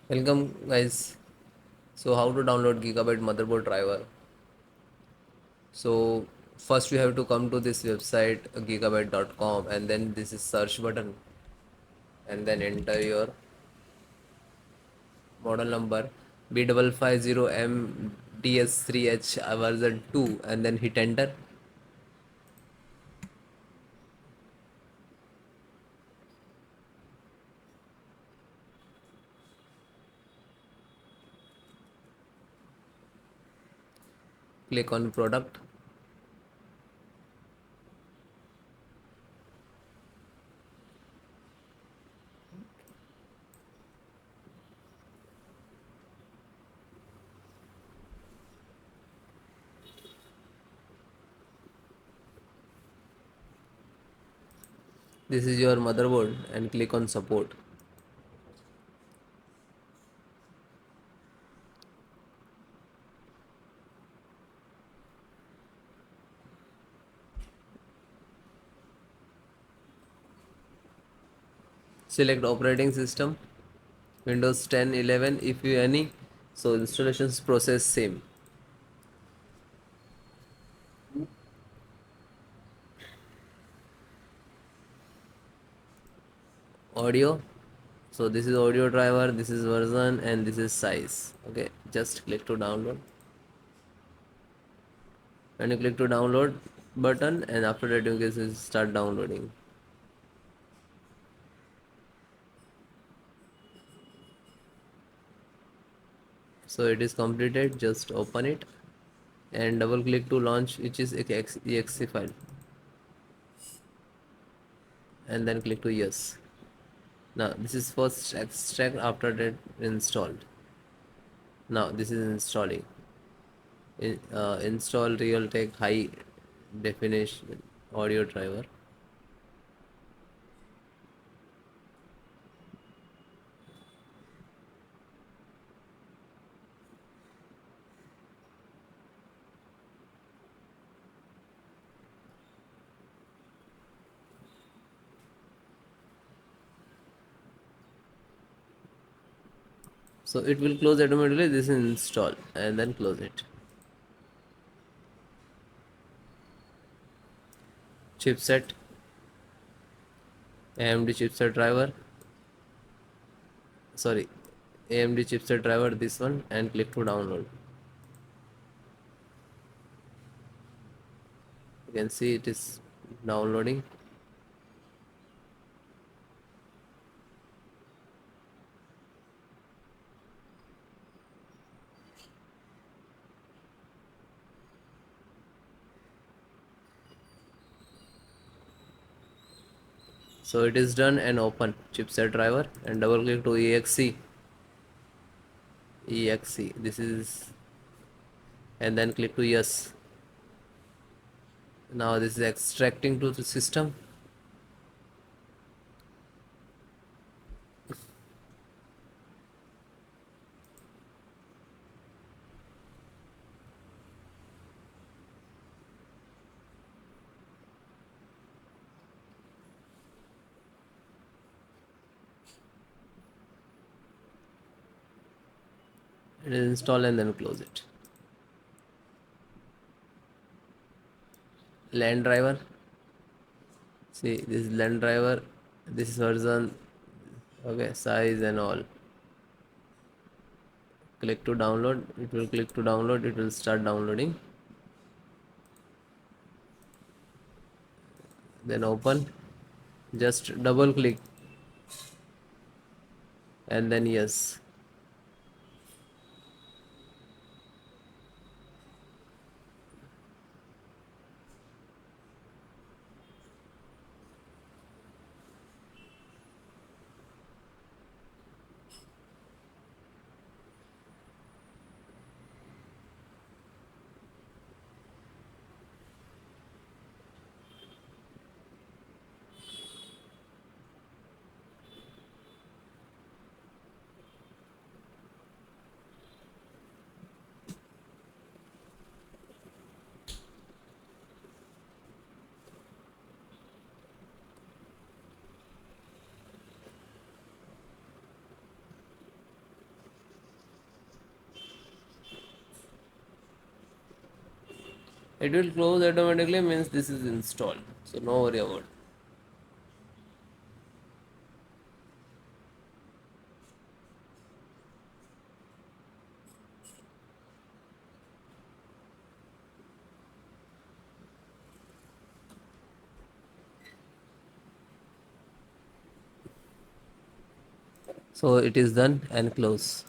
Welcome guys. So how to download Gigabyte motherboard driver? So first you have to come to this website gigabyte.com and then this is search button and then enter your model number B550M DS3H version 2 and then hit enter. Click on product. This is your motherboard and click on support. Select operating system Windows 10, 11 if you any. So installations process same. Audio. So this is audio driver, this is version and this is size. Okay, just click to download. When you click to download button and after that you can start downloading. So it is completed, just open it and double click to launch which is exe file and then click to yes. Now this is first extract, after that installed. Now this is installing. Install Realtek high definition audio driver. So it will close automatically. This is install and then close it. Chipset, AMD chipset driver, sorry, AMD chipset driver, this one, and click to download. You can see it is downloading. So it is done and open chipset driver and double click to exe. This is, and then click to yes. Now this is extracting to the system. It is install and then close it. LAN driver. See, this is LAN driver. This is version. Okay, size and all. Click to download. It will click to download. It will start downloading. Then open. Just double click and then yes. It will close automatically, means this is installed, so no worry about it. So it is done and close.